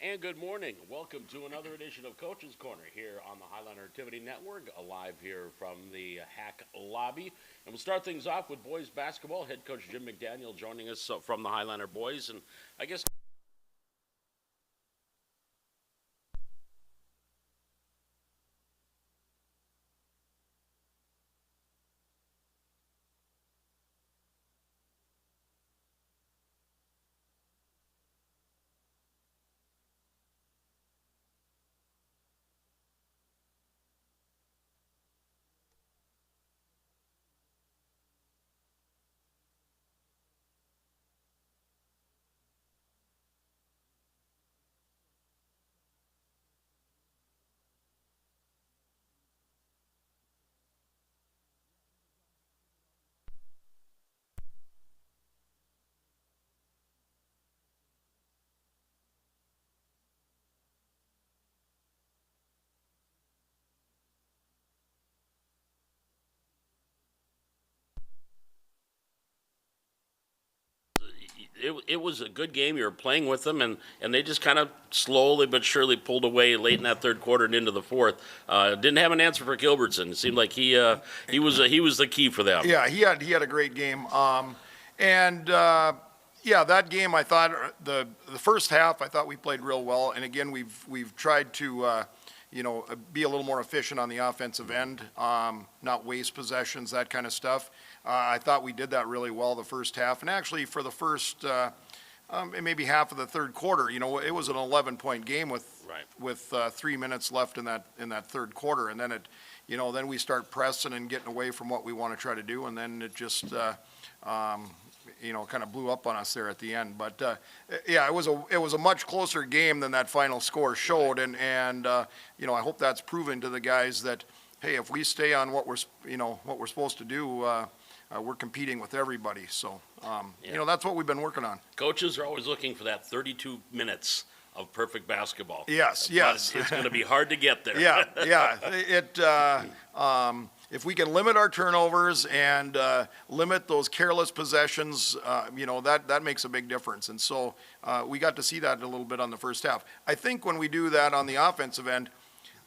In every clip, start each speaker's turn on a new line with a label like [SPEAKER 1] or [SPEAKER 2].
[SPEAKER 1] And good morning. Welcome to another edition of Coach's Corner here on the Highliner Activity Network, live here from the Hack Lobby. And we'll start things off with boys basketball. Head coach Jim McDaniel joining us from the Highliner boys. And I guess it was a good game. You were playing with them, and they just kind of slowly but surely pulled away late in that third quarter and into the fourth. Didn't have an answer for Gilbertson. It seemed like he was the key for them.
[SPEAKER 2] Yeah, he had a great game. Yeah, that game I thought the first half I thought we played real well, and again we've tried to be a little more efficient on the offensive end, not waste possessions, that kind of stuff. I thought we did that really well the first half, and actually for the first maybe half of the third quarter, it was an 11-point game with 3 minutes left in that third quarter, and then then we start pressing and getting away from what we want to try to do, and then it just kind of blew up on us there at the end. But yeah, it was a much closer game than that final score showed, and I hope that's proven to the guys that, hey, if we stay on what we're supposed to do, we're competing with everybody. So that's what we've been working on.
[SPEAKER 1] Coaches are always looking for that 32 minutes of perfect basketball.
[SPEAKER 2] Yes.
[SPEAKER 1] But it's going to be hard to get there.
[SPEAKER 2] Yeah. If we can limit our turnovers and limit those careless possessions, that makes a big difference. And so we got to see that a little bit on the first half. I think when we do that on the offensive end,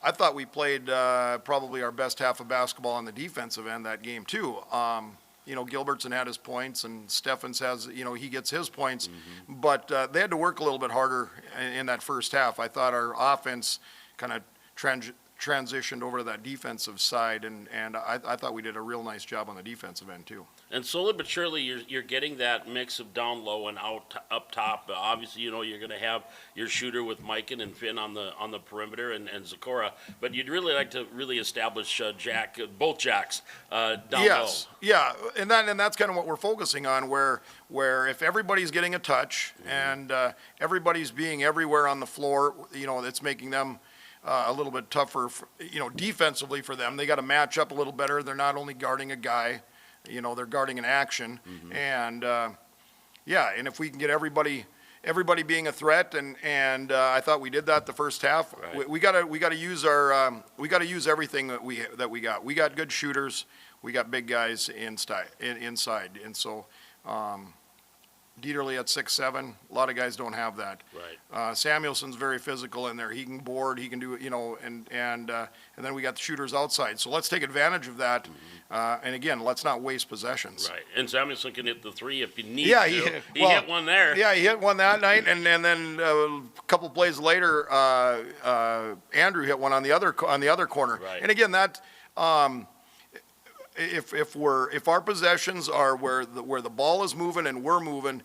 [SPEAKER 2] I thought we played probably our best half of basketball on the defensive end that game too. Gilbertson had his points, and Steffens has, he gets his points. Mm-hmm. But they had to work a little bit harder in that first half. I thought our offense kind of transitioned over to that defensive side, and I thought we did a real nice job on the defensive end too.
[SPEAKER 1] And slowly but surely, you're getting that mix of down low and up top. Obviously, you're going to have your shooter with Mikan and Finn on the perimeter and Zakora, but you'd really like to really establish both Jacks down low.
[SPEAKER 2] Yes, yeah, and that's kind of what we're focusing on. Where if everybody's getting a touch, mm-hmm. and everybody's being everywhere on the floor, it's making them a little bit tougher, defensively for them. They got to match up a little better. They're not only guarding a guy, they're guarding an action. Mm-hmm. And and if we can get everybody being a threat, and I thought we did that the first half. Right. We got to use everything that we got. We got good shooters. We got big guys inside, and so. Dieterle at 6'7", a lot of guys don't have that.
[SPEAKER 1] Right.
[SPEAKER 2] Samuelson's very physical in there. He can board, he can do, and then we got the shooters outside. So let's take advantage of that. Mm-hmm. And again, let's not waste possessions.
[SPEAKER 1] Right. And Samuelson can hit the three if you need to. He hit one there.
[SPEAKER 2] Yeah, he hit one that night, and then a couple plays later, Andrew hit one on the other corner.
[SPEAKER 1] Right.
[SPEAKER 2] And again, that. If our possessions are where the ball is moving and we're moving,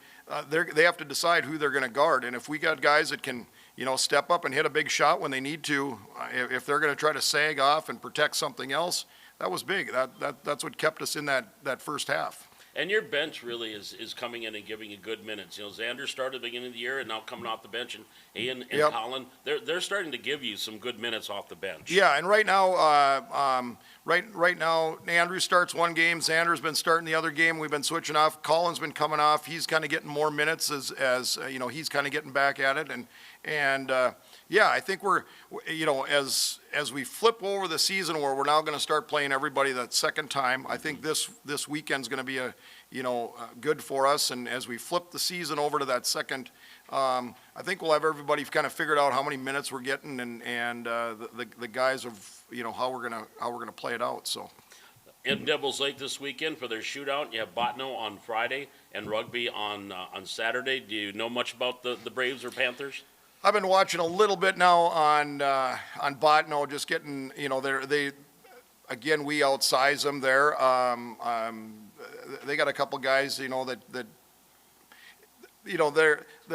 [SPEAKER 2] they have to decide who they're going to guard. And if we got guys that can, step up and hit a big shot when they need to, if they're going to try to sag off and protect something else, that was big. That's what kept us in that first half.
[SPEAKER 1] And your bench really is coming in and giving you good minutes. Xander started at the beginning of the year and now coming off the bench, and Ian and
[SPEAKER 2] yep.
[SPEAKER 1] Colin, they're starting to give you some good minutes off the bench.
[SPEAKER 2] Yeah, and right now, right now, Andrew starts one game. Xander's been starting the other game. We've been switching off. Colin's been coming off. He's kind of getting more minutes as he's kind of getting back at it, and I think we're, as we flip over the season where we're now going to start playing everybody that second time, I think this weekend's going to be good for us. And as we flip the season over to that second, I think we'll have everybody kind of figured out how many minutes we're getting and the guys of, how we're gonna play it out, so.
[SPEAKER 1] In Devil's Lake this weekend for their shootout, you have Botno on Friday and rugby on Saturday. Do you know much about the Braves or Panthers?
[SPEAKER 2] I've been watching a little bit now on Botno, just getting, again, we outsize them there. They got a couple guys, that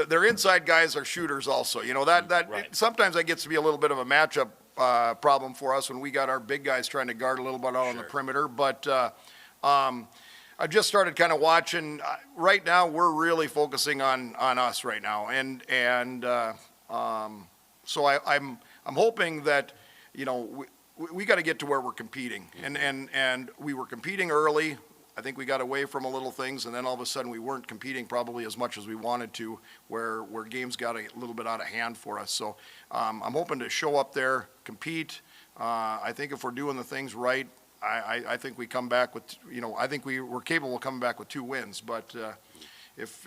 [SPEAKER 2] their inside guys are shooters also.
[SPEAKER 1] Right.
[SPEAKER 2] Sometimes that gets to be a little bit of a matchup problem for us when we got our big guys trying to guard a little bit out on the perimeter. But I just started kind of watching. Right now, we're really focusing on us right now, and so I'm hoping that we got to get to where we're competing, and we were competing early. I think we got away from a little things, and then all of a sudden we weren't competing probably as much as we wanted to, where games got a little bit out of hand for us. So I'm hoping to show up there, compete. I think if we're doing the things right, I think we come back with, I think we're capable of coming back with 2 wins. But if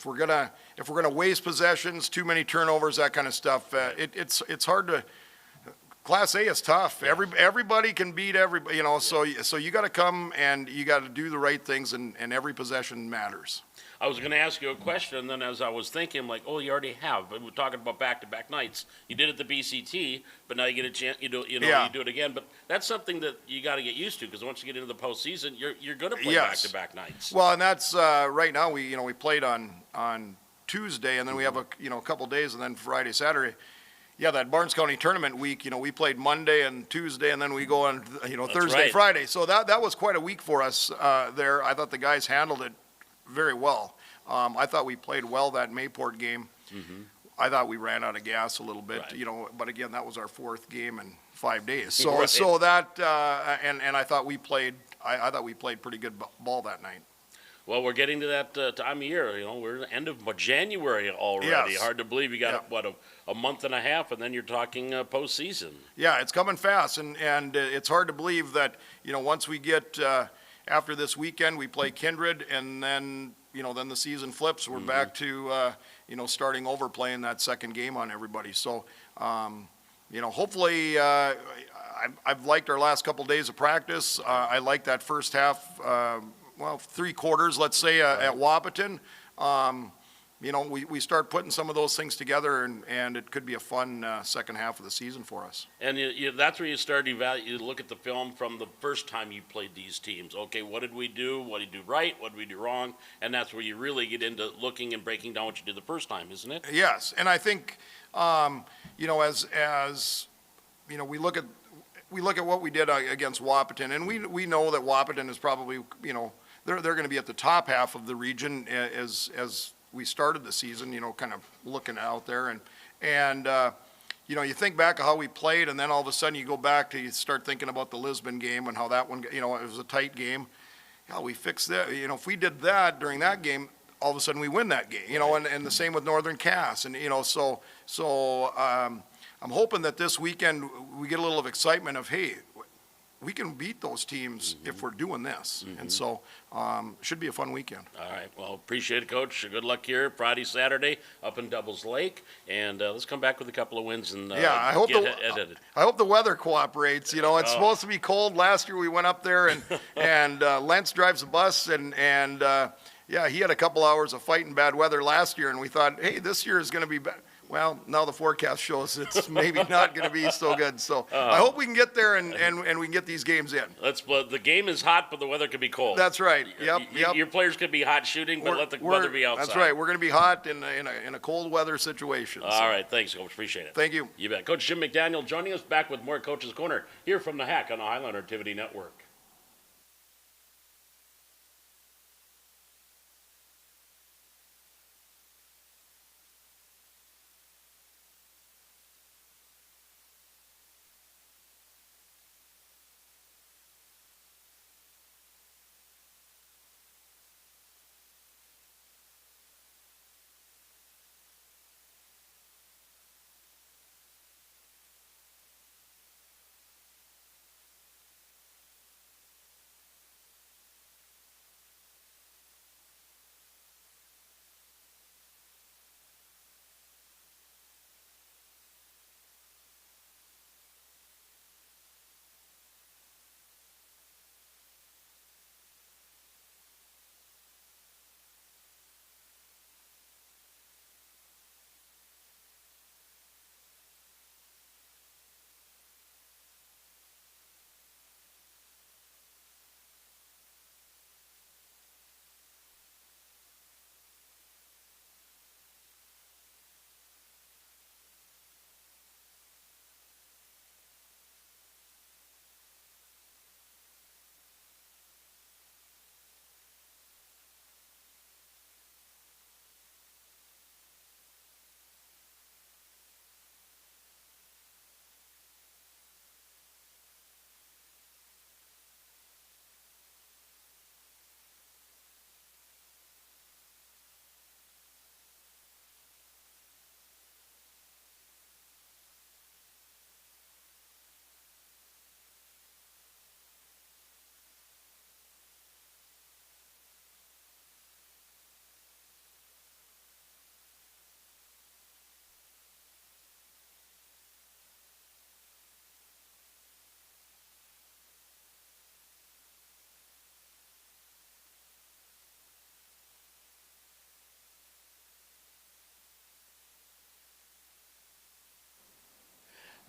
[SPEAKER 2] we're gonna waste possessions, too many turnovers, that kind of stuff, it's hard to. Class A is tough.
[SPEAKER 1] Yeah.
[SPEAKER 2] Everybody can beat everybody, so you got to come and you got to do the right things, and every possession matters.
[SPEAKER 1] I was going to ask you a question, and then as I was thinking, I'm like, oh, you already have. But we're talking about back-to-back nights. You did it at the BCT, but now you get a chance. You do it again. But that's something that you got to get used to, because once you get into the postseason, you're going to play back-to-back nights.
[SPEAKER 2] Well, and that's right now. We played on Tuesday, and then we have a couple days, and then Friday, Saturday. Yeah, that Barnes County tournament week, we played Monday and Tuesday, and then we go on, Thursday,
[SPEAKER 1] right.
[SPEAKER 2] Friday. So that was quite a week for us there. I thought the guys handled it very well. I thought we played well that Mayport game.
[SPEAKER 1] Mm-hmm.
[SPEAKER 2] I thought we ran out of gas a little bit,
[SPEAKER 1] Right.
[SPEAKER 2] But again, that was our 4th game in 5 days. So
[SPEAKER 1] Right.
[SPEAKER 2] so that and I thought we played. I thought we played pretty good ball that night.
[SPEAKER 1] Well, we're getting to that time of year. We're in the end of January already.
[SPEAKER 2] Yes.
[SPEAKER 1] Hard to believe you got,
[SPEAKER 2] Yeah.
[SPEAKER 1] a month and a half, and then you're talking postseason.
[SPEAKER 2] Yeah, it's coming fast, and it's hard to believe that, once we get, after this weekend, we play Kindred, and then, then the season flips. We're back to, starting over, playing that second game on everybody. So, hopefully, I've liked our last couple days of practice. I like that first half, 3 quarters, let's say, at Wapaton. We start putting some of those things together, and it could be a fun second half of the season for us.
[SPEAKER 1] And that's where you start you look at the film from the first time you played these teams. Okay, what did we do? What did we do right? What did we do wrong? And that's where you really get into looking and breaking down what you did the first time, isn't it?
[SPEAKER 2] Yes, and I think, as we look at what we did against Wapaton, and we know that Wapaton is probably, they're going to be at the top half of the region as we started the season, kind of looking out there, and you think back of how we played, and then all of a sudden you start thinking about the Lisbon game and how that one, it was a tight game. Yeah, we fixed that. If we did that during that game, all of a sudden we win that game. And the same with Northern Cass, and so I'm hoping that this weekend we get a little of excitement of, hey, we can beat those teams if we're doing this. And so should be a fun weekend.
[SPEAKER 1] All right. Well, appreciate it, Coach. Good luck here Friday, Saturday up in Devils Lake. And let's come back with a couple of wins. And
[SPEAKER 2] I hope the weather cooperates. It's supposed to be cold. Last year we went up there, and Lentz drives a bus, and he had a couple hours of fighting bad weather last year, and we thought, hey, this year is going to be better. Well, now the forecast shows it's maybe not going to be so good. So I hope we can get there and we can get these games in.
[SPEAKER 1] The game is hot, but the weather could be cold.
[SPEAKER 2] That's right. Yep.
[SPEAKER 1] Your players could be hot shooting, but let the weather be outside.
[SPEAKER 2] That's right. We're going to be hot in a cold weather situation.
[SPEAKER 1] All right. Thanks, Coach. Appreciate it.
[SPEAKER 2] Thank you.
[SPEAKER 1] You bet. Coach Jim McDaniel joining us, back with more Coach's Corner here from the Hack on the Highlander TV Network.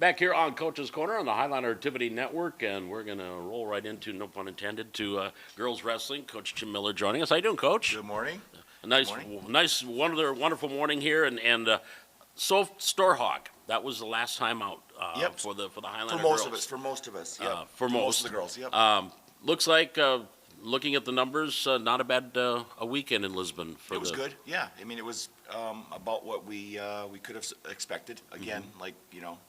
[SPEAKER 1] Back here on Coach's Corner on the Highliner Activity Network, and we're going to roll right into, no pun intended, to girls wrestling. Coach Jim Miller joining us. How you doing, Coach?
[SPEAKER 3] Good morning.
[SPEAKER 1] A nice, wonderful morning here, and so Storhawk. That was the last time out
[SPEAKER 3] Yep.
[SPEAKER 1] for the Highliner
[SPEAKER 3] For most
[SPEAKER 1] girls.
[SPEAKER 3] of us, yep.
[SPEAKER 1] For most
[SPEAKER 3] of the girls, yep.
[SPEAKER 1] Looks like, looking at the numbers, not a bad a weekend in Lisbon.
[SPEAKER 3] It was good, yeah. I mean, it was about what we could have expected. Again, like,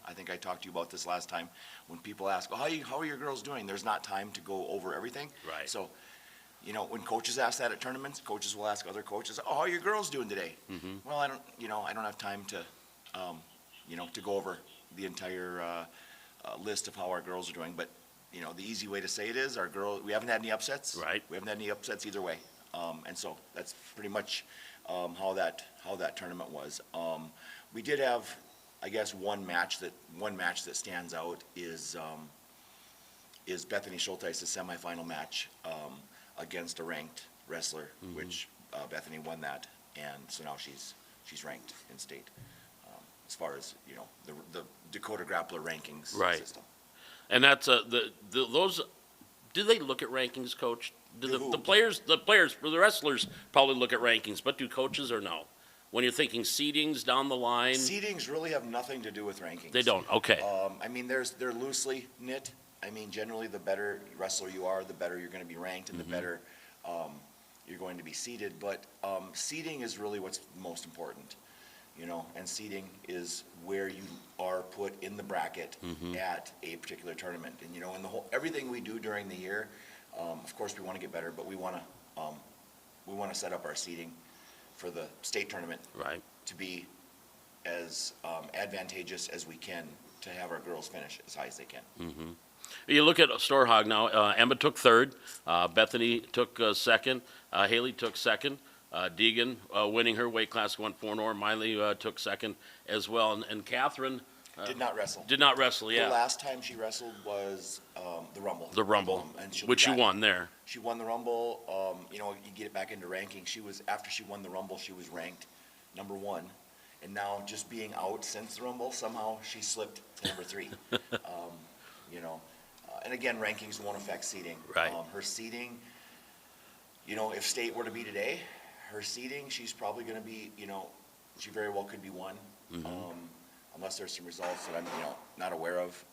[SPEAKER 3] I think I talked to you about this last time. When people ask, well, how are your girls doing? There's not time to go over everything.
[SPEAKER 1] Right.
[SPEAKER 3] So, when coaches ask that at tournaments, coaches will ask other coaches, oh, how are your girls doing today? Well, I don't have time to, to go over the entire list of how our girls are doing. But, the easy way to say it is we haven't had any upsets.
[SPEAKER 1] Right.
[SPEAKER 3] We haven't had any upsets either way. And so that's pretty much how that tournament was. We did have, I guess, one match that stands out is Bethany Schulteis' semifinal match against a ranked wrestler, which Bethany won that, and so now she's ranked in state as far as the Dakota Grappler rankings
[SPEAKER 1] Right.
[SPEAKER 3] system.
[SPEAKER 1] And that's those. Do they look at rankings, Coach? Do the players, for the wrestlers, probably look at rankings, but do coaches or no? When you're thinking seedings down the line,
[SPEAKER 3] Seedings really have nothing to do with rankings.
[SPEAKER 1] they don't. Okay.
[SPEAKER 3] I mean, they're loosely knit. I mean, generally, the better wrestler you are, the better you're going to be ranked, and the better you're going to be seeded. But seeding is really what's most important, and seeding is where you are put in the bracket at a particular tournament. And in everything we do during the year, of course, we want to get better, but we want to set up our seeding for the state tournament
[SPEAKER 1] Right.
[SPEAKER 3] to be as advantageous as we can to have our girls finish as high as they can.
[SPEAKER 1] You look at Storhog now. Emma took third. Bethany took second. Haley took second. Deegan winning her weight class went 4-0. Miley took second as well. And Catherine
[SPEAKER 3] Did not wrestle.
[SPEAKER 1] did not wrestle. Yeah.
[SPEAKER 3] The last time she wrestled was the Rumble.
[SPEAKER 1] The Rumble,
[SPEAKER 3] and she'll be
[SPEAKER 1] which you
[SPEAKER 3] back.
[SPEAKER 1] won there.
[SPEAKER 3] She won the Rumble. You get it back into ranking. After she won the Rumble, she was ranked number 1. And now, just being out since the Rumble, somehow she slipped to number 3. And again, rankings won't affect seeding.
[SPEAKER 1] Right.
[SPEAKER 3] Her seeding, if state were to be today, her seeding, she's probably going to be, she very well could be 1. Unless there's some results that I'm, not aware of.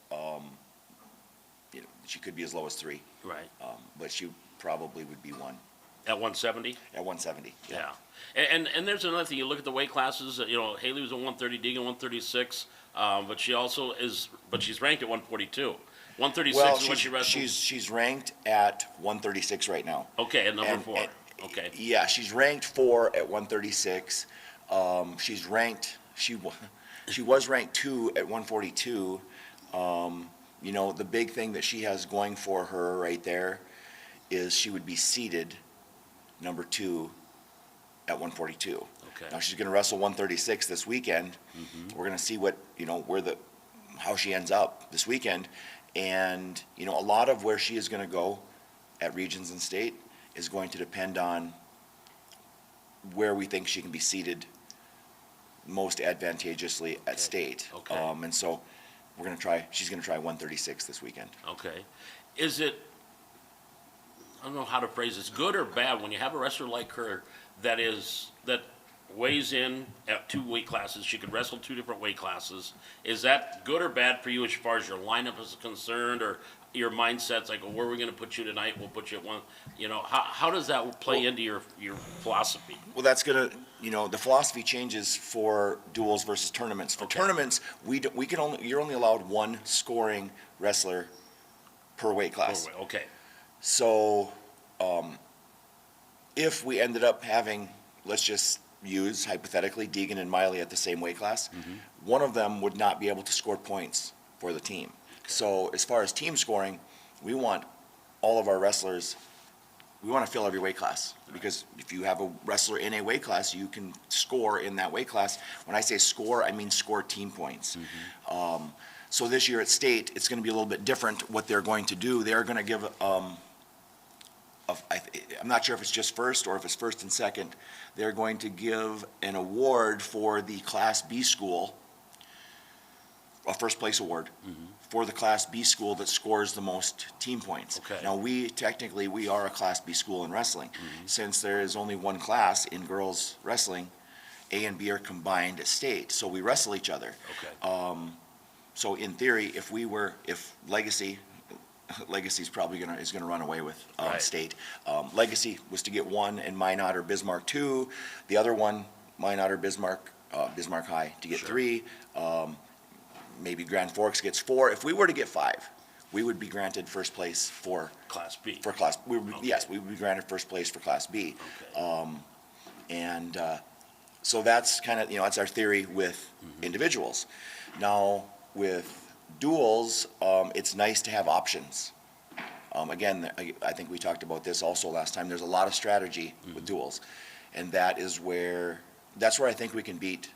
[SPEAKER 3] She could be as low as 3.
[SPEAKER 1] Right.
[SPEAKER 3] But she probably would be 1
[SPEAKER 1] At 170.
[SPEAKER 3] at 170.
[SPEAKER 1] Yeah. And there's another thing. You look at the weight classes. Haley was at 130, Deegan 136. But she also is. But she's ranked at 142. 136
[SPEAKER 3] Well,
[SPEAKER 1] is what she wrestled.
[SPEAKER 3] she's ranked at 136 right now.
[SPEAKER 1] Okay, at number
[SPEAKER 3] And-
[SPEAKER 1] 4.
[SPEAKER 3] and-
[SPEAKER 1] Okay.
[SPEAKER 3] Yeah, she's ranked 4 at 136. She's ranked. She was ranked 2 at 142. The big thing that she has going for her right there is she would be seated number 2 at 142.
[SPEAKER 1] Okay.
[SPEAKER 3] Now she's going to wrestle 136 this weekend. We're going to see what how she ends up this weekend, and a lot of where she is going to go at regions and state is going to depend on where we think she can be seated most advantageously at state.
[SPEAKER 1] Okay.
[SPEAKER 3] And so she's going to try 136 this weekend.
[SPEAKER 1] Okay. Is it? I don't know how to phrase this. Good or bad when you have a wrestler like her that weighs in at 2 weight classes. She could wrestle 2 different weight classes. Is that good or bad for you as far as your lineup is concerned, or your mindset's like, well, where are we going to put you tonight? We'll put you at 1. How does that play into your philosophy?
[SPEAKER 3] Well, that's going to, the philosophy changes for duels versus tournaments. For tournaments, you're only allowed 1 scoring wrestler per weight class.
[SPEAKER 1] Okay.
[SPEAKER 3] So, if we ended up having, let's just use hypothetically Deegan and Miley at the same weight class, one of them would not be able to score points for the team. So as far as team scoring, we want all of our wrestlers, we want to fill every weight class, because if you have a wrestler in a weight class, you can score in that weight class. When I say score, I mean score team points. So this year at state, it's going to be a little bit different what they're going to do. They're going to give I'm not sure if it's just first or if it's first and second. They're going to give an award for the Class B school a first place award for the Class B school that scores the most team points.
[SPEAKER 1] Okay.
[SPEAKER 3] Now, we are a Class B school in wrestling. Since there is only one class in girls wrestling, A and B are combined at state, so we wrestle each other.
[SPEAKER 1] Okay.
[SPEAKER 3] So in theory, if Legacy's probably is gonna run away with
[SPEAKER 1] Right.
[SPEAKER 3] state. Legacy was to get one, and Minot or Bismarck two. The other one, Minot or Bismarck High to get
[SPEAKER 1] Sure.
[SPEAKER 3] three. Maybe Grand Forks gets four. If we were to get five, we would be granted first place for
[SPEAKER 1] Class B.
[SPEAKER 3] class.
[SPEAKER 1] Okay.
[SPEAKER 3] Yes, we would be granted first place for Class B.
[SPEAKER 1] Okay.
[SPEAKER 3] So that's kind of, that's our theory with individuals. Now, with duels, it's nice to have options. Again, I think we talked about this also last time. There's a lot of strategy with duels. And that's where I think we can beat,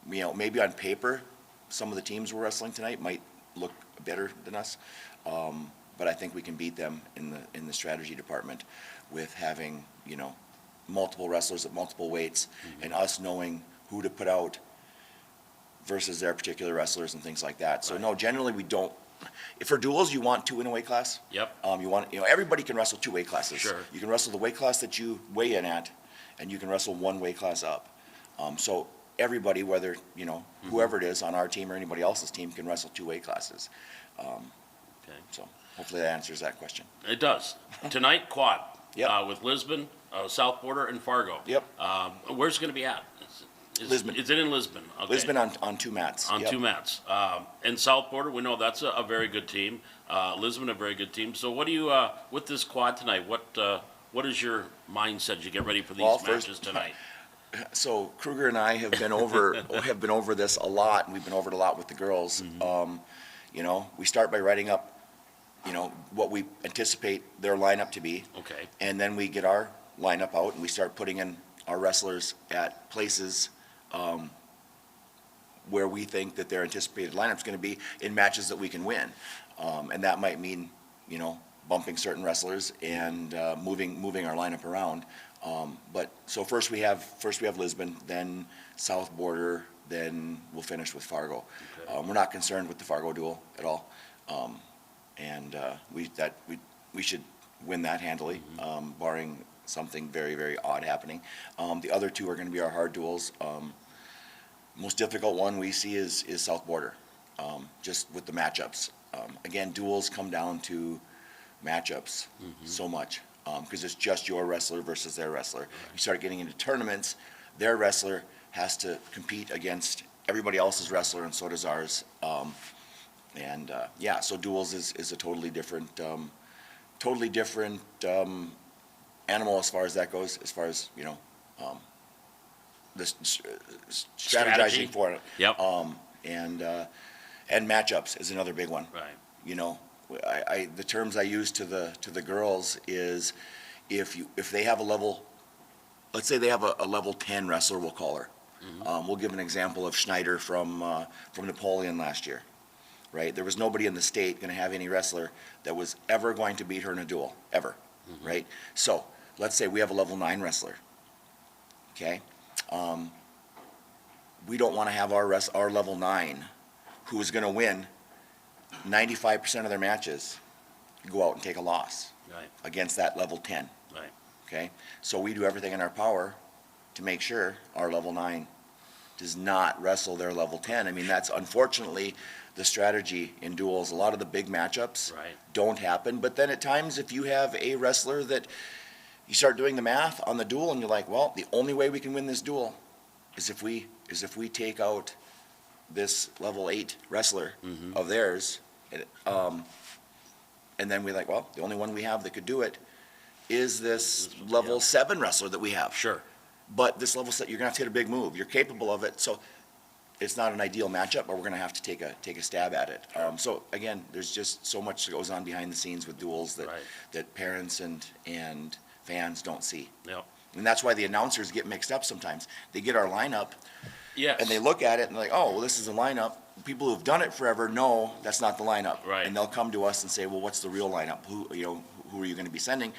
[SPEAKER 3] maybe on paper, some of the teams we're wrestling tonight might look better than us. But I think we can beat them in the strategy department with having, multiple wrestlers at multiple weights and us knowing who to put out versus their particular wrestlers and things like that. So
[SPEAKER 1] Right.
[SPEAKER 3] no, generally we don't. If for duels, you want two in a weight class.
[SPEAKER 1] Yep.
[SPEAKER 3] Everybody can wrestle two weight classes.
[SPEAKER 1] Sure.
[SPEAKER 3] You can wrestle the weight class that you weigh in at, and you can wrestle one weight class up. So everybody, whether, whoever it is on our team or anybody else's team, can wrestle two weight classes.
[SPEAKER 1] Okay.
[SPEAKER 3] So hopefully that answers that question.
[SPEAKER 1] It does. Tonight, quad.
[SPEAKER 3] Yep.
[SPEAKER 1] With Lisbon, South Border, and Fargo.
[SPEAKER 3] Yep.
[SPEAKER 1] Where's it going to be at?
[SPEAKER 3] Lisbon.
[SPEAKER 1] Is it in Lisbon? Okay.
[SPEAKER 3] Lisbon on two mats.
[SPEAKER 1] On
[SPEAKER 3] Yep.
[SPEAKER 1] two mats. And South Border, we know that's a very good team. Lisbon, a very good team. So what do you, with this quad tonight, what is your mindset as you get ready for these
[SPEAKER 3] Well, first-
[SPEAKER 1] matches tonight?
[SPEAKER 3] So Kruger and I have been over this a lot, and we've been over it a lot with the girls. We start by writing up, what we anticipate their lineup to be,
[SPEAKER 1] Okay.
[SPEAKER 3] and then we get our lineup out and we start putting in our wrestlers at places where we think that their anticipated lineup's going to be in matches that we can win, and that might mean, bumping certain wrestlers and moving our lineup around. But so first we have Lisbon, then South Border, then we'll finish with Fargo.
[SPEAKER 1] Okay.
[SPEAKER 3] We're not concerned with the Fargo duel at all, and we should win that handily, barring something very, very odd happening. The other two are going to be our hard duels. Most difficult one we see is South Border, just with the matchups. Again, duels come down to matchups so much, because it's just your wrestler versus their wrestler. You start getting into tournaments, their wrestler has to compete against everybody else's wrestler, and so does ours. So duels is a totally different animal as far as that goes, as far as, this
[SPEAKER 1] Strategy.
[SPEAKER 3] strategizing for it.
[SPEAKER 1] Yep.
[SPEAKER 3] And matchups is another big one.
[SPEAKER 1] Right.
[SPEAKER 3] The terms I use to the girls is if they have a level, let's say they have a level 10 wrestler, we'll call her. We'll give an example of Schneider from Napoleon last year, right? There was nobody in the state going to have any wrestler that was ever going to beat her in a duel, ever, right? So let's say we have a level 9 wrestler, okay? We don't want to have our level 9, who is going to win 95% of their matches, go out and take a loss
[SPEAKER 1] Right.
[SPEAKER 3] against that level 10.
[SPEAKER 1] Right.
[SPEAKER 3] Okay? So we do everything in our power to make sure our level 9 does not wrestle their level 10. I mean, that's unfortunately the strategy in duels. A lot of the big matchups
[SPEAKER 1] Right.
[SPEAKER 3] don't happen, but then at times if you have a wrestler that you start doing the math on the duel and you're like, well, the only way we can win this duel is if we take out this level 8 wrestler of theirs, and then we're like, well, the only one we have that could do it is this level 7 wrestler that we have.
[SPEAKER 1] Sure.
[SPEAKER 3] But this level 7, you're gonna have to hit a big move. You're capable of it, so it's not an ideal matchup, but we're gonna have to take a stab at it. So again, there's just so much that goes on behind the scenes with duels
[SPEAKER 1] Right.
[SPEAKER 3] that parents and fans don't see.
[SPEAKER 1] Yep.
[SPEAKER 3] And that's why the announcers get mixed up sometimes. They get our lineup,
[SPEAKER 1] Yes.
[SPEAKER 3] and they look at it and they're like, oh, well, this is the lineup. People who've done it forever know that's not the lineup.
[SPEAKER 1] Right.
[SPEAKER 3] And they'll come to us and say, well, what's the real lineup? Who are you gonna be sending?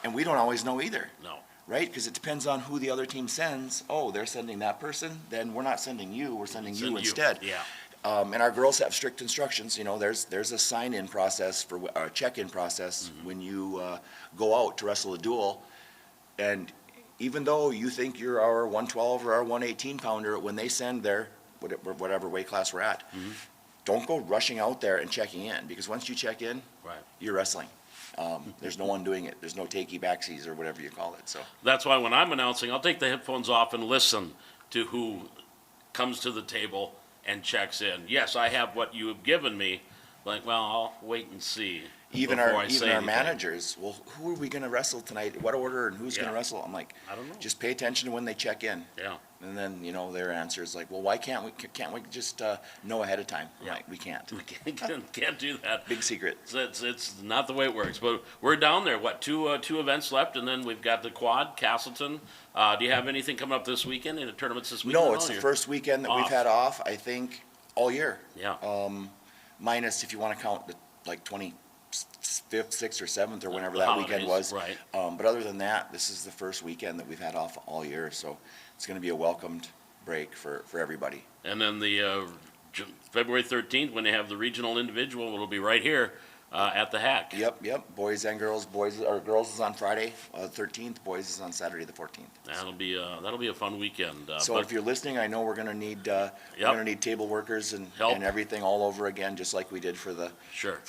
[SPEAKER 3] And we don't always know either,
[SPEAKER 1] No.
[SPEAKER 3] right? Because it depends on who the other team sends. Oh, they're sending that person, then we're not sending you, we're sending you
[SPEAKER 1] Send you.
[SPEAKER 3] instead.
[SPEAKER 1] Yeah.
[SPEAKER 3] And our girls have strict instructions, you know, there's a sign-in process for, a check-in process when you go out to wrestle a duel. And even though you think you're our 112 or our 118 pounder, when they send their, whatever weight class we're at, don't go rushing out there and checking in, because once you check in,
[SPEAKER 1] Right.
[SPEAKER 3] you're wrestling. There's no one doing it. There's no takey backsies or whatever you call it, so.
[SPEAKER 1] That's why when I'm announcing, I'll take the headphones off and listen to who comes to the table and checks in. Yes, I have what you have given me, like, well, I'll wait and see.
[SPEAKER 3] Even
[SPEAKER 1] before I
[SPEAKER 3] our
[SPEAKER 1] say anything.
[SPEAKER 3] managers, well, who are we gonna wrestle tonight? What order and who's gonna
[SPEAKER 1] Yeah.
[SPEAKER 3] wrestle? I'm like,
[SPEAKER 1] I don't know.
[SPEAKER 3] just pay attention to when they check in.
[SPEAKER 1] Yeah.
[SPEAKER 3] And then, you know, their answer is like, well, why can't we just know ahead of time? I'm
[SPEAKER 1] Yeah.
[SPEAKER 3] like, we can't.
[SPEAKER 1] Can't do that.
[SPEAKER 3] Big secret.
[SPEAKER 1] It's not the way it works. But we're down there. What, two events left, and then we've got the quad, Castleton. Do you have anything coming up this weekend? Any tournaments this weekend?
[SPEAKER 3] No, it's the first weekend that we've
[SPEAKER 1] off.
[SPEAKER 3] had off, I think, all year.
[SPEAKER 1] Yeah.
[SPEAKER 3] Minus if you wanna count the, like, 25th, 6th, or 7th, or whenever
[SPEAKER 1] The
[SPEAKER 3] that weekend
[SPEAKER 1] holidays,
[SPEAKER 3] was.
[SPEAKER 1] right.
[SPEAKER 3] But other than that, this is the first weekend that we've had off all year, so it's gonna be a welcomed break for everybody.
[SPEAKER 1] And then the February 13th, when they have the regional individual, it'll be right here at the Hack.
[SPEAKER 3] Yep, boys and girls, girls is on Friday, 13th, boys is on Saturday, the 14th.
[SPEAKER 1] That'll be a fun weekend.
[SPEAKER 3] So if you're listening, I know we're gonna need, table workers and
[SPEAKER 1] Help.
[SPEAKER 3] everything all over again, just like we did for the,
[SPEAKER 1] Sure.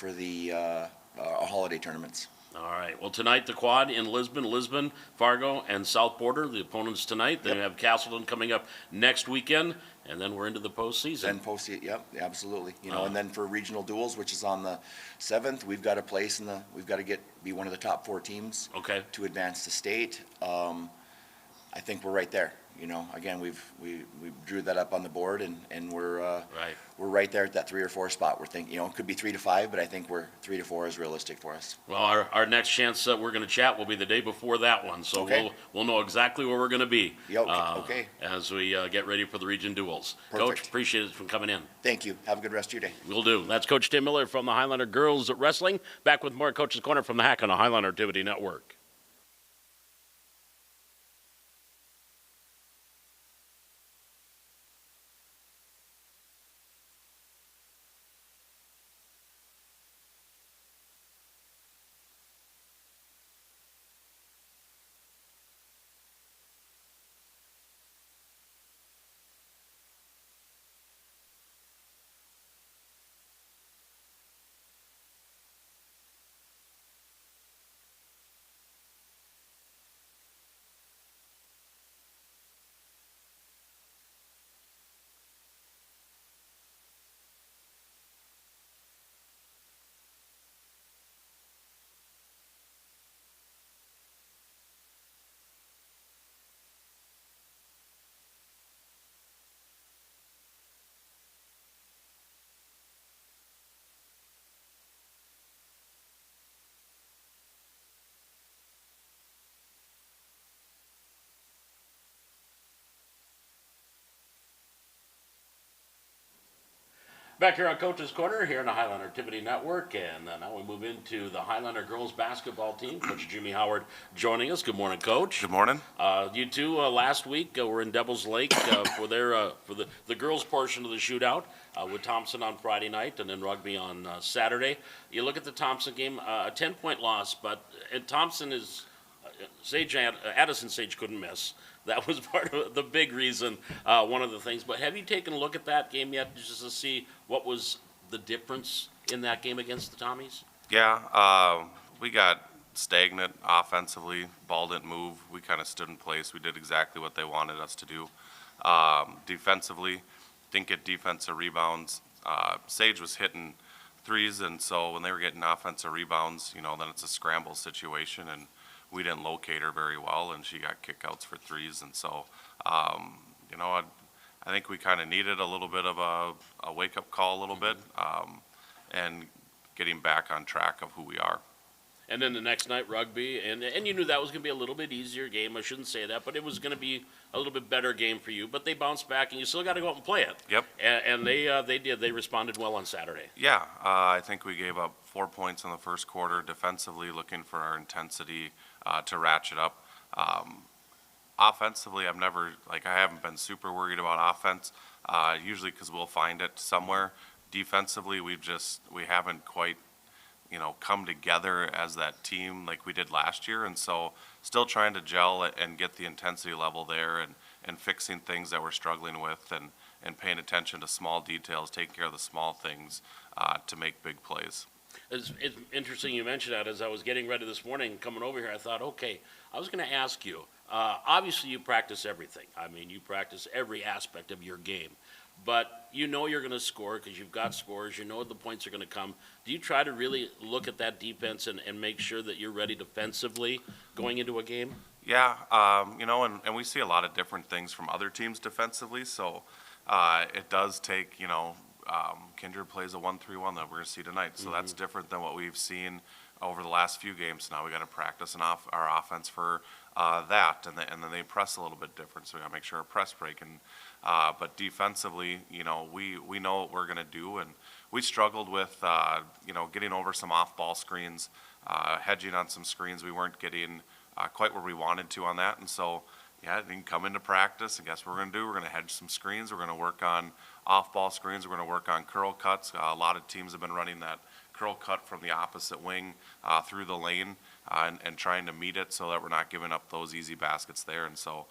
[SPEAKER 3] holiday tournaments.
[SPEAKER 1] All right. Well, tonight the quad in Lisbon, Fargo, and South Border. The opponents tonight. Then we have Castleton coming up next weekend, and then we're into the postseason.
[SPEAKER 3] Then yep, absolutely. You know, and then for regional duels, which is on the 7th, we've got a place we've got to be one of the top 4 teams
[SPEAKER 1] Okay.
[SPEAKER 3] to advance to state. I think we're right there. You know, again, we drew that up on the board, and we're
[SPEAKER 1] Right.
[SPEAKER 3] we're right there at that 3 or 4 spot. We're thinking, you know, it could be 3 to 5, but I think 3 to 4 is realistic for us.
[SPEAKER 1] Well, our next chance that we're going to chat will be the day before that one, so
[SPEAKER 3] Okay.
[SPEAKER 1] we'll know exactly where we're going to be.
[SPEAKER 3] Yeah, okay.
[SPEAKER 1] As we get ready for the region duels.
[SPEAKER 3] Perfect.
[SPEAKER 1] Coach, appreciate it for coming in.
[SPEAKER 3] Thank you. Have a good rest of your day.
[SPEAKER 1] We'll do. That's Coach Tim Miller from the Highlander Girls Wrestling. Back with more Coach's Corner from the Hack on the Highlander Activity Network. Back here on Coach's Corner, here in the Highlander Activity Network, and now we move into the Highlander girls basketball team. Coach Jimmy Howard joining us. Good morning, Coach.
[SPEAKER 4] Good morning.
[SPEAKER 1] You two last week were in Devil's Lake for their for the girls portion of the shootout with Thompson on Friday night and then rugby on Saturday. You look at the Thompson game, a 10-point loss, but Thompson is Addison Sage couldn't miss. That was part of the big reason, one of the things. But have you taken a look at that game yet, just to see what was the difference in that game against the Tommies?
[SPEAKER 4] Yeah, we got stagnant offensively. Ball didn't move. We kind of stood in place. We did exactly what they wanted us to do. Defensively, didn't get defensive rebounds. Sage was hitting threes, and so when they were getting offensive rebounds, you know, then it's a scramble situation, and we didn't locate her very well, and she got kickouts for threes. And so, you know, I think we kind of needed a little bit of a wake-up call a little bit, and getting back on track of who we are.
[SPEAKER 1] And then the next night, rugby, and you knew that was going to be a little bit easier game. I shouldn't say that, but it was going to be a little bit better game for you. But they bounced back, and you still got to go out and play it.
[SPEAKER 4] Yep.
[SPEAKER 1] And they did. They responded well on Saturday.
[SPEAKER 4] Yeah, I think we gave up 4 points in the first quarter defensively, looking for our intensity to ratchet up. offensively, I haven't been super worried about offense, usually because we'll find it somewhere. Defensively, we haven't quite, come together as that team like we did last year. And so still trying to gel and get the intensity level there and fixing things that we're struggling with and paying attention to small details, taking care of the small things, to make big plays.
[SPEAKER 1] It's interesting you mentioned that. As I was getting ready this morning, coming over here, I thought, okay, I was going to ask you. Obviously, you practice everything. I mean, you practice every aspect of your game. But you know you're going to score because you've got scores. You know the points are going to come. Do you try to really look at that defense and make sure that you're ready defensively going into a game?
[SPEAKER 4] Yeah, and we see a lot of different things from other teams defensively. So it does take, Kindred plays a 1-3-1 that we're going to see tonight. So that's different than what we've seen over the last few games. Now we got to practice our offense for that, and then they press a little bit different. So we got to make sure our press break. But defensively, we know what we're going to do, and we struggled with getting over some off-ball screens, hedging on some screens. We weren't getting quite where we wanted to on that, and so. Yeah, you can come into practice, and guess what we're going to do? We're going to hedge some screens. We're going to work on off-ball screens. We're going to work on curl cuts. A lot of teams have been running that curl cut from the opposite wing through the lane and trying to meet it so that we're not giving up those easy baskets there. And so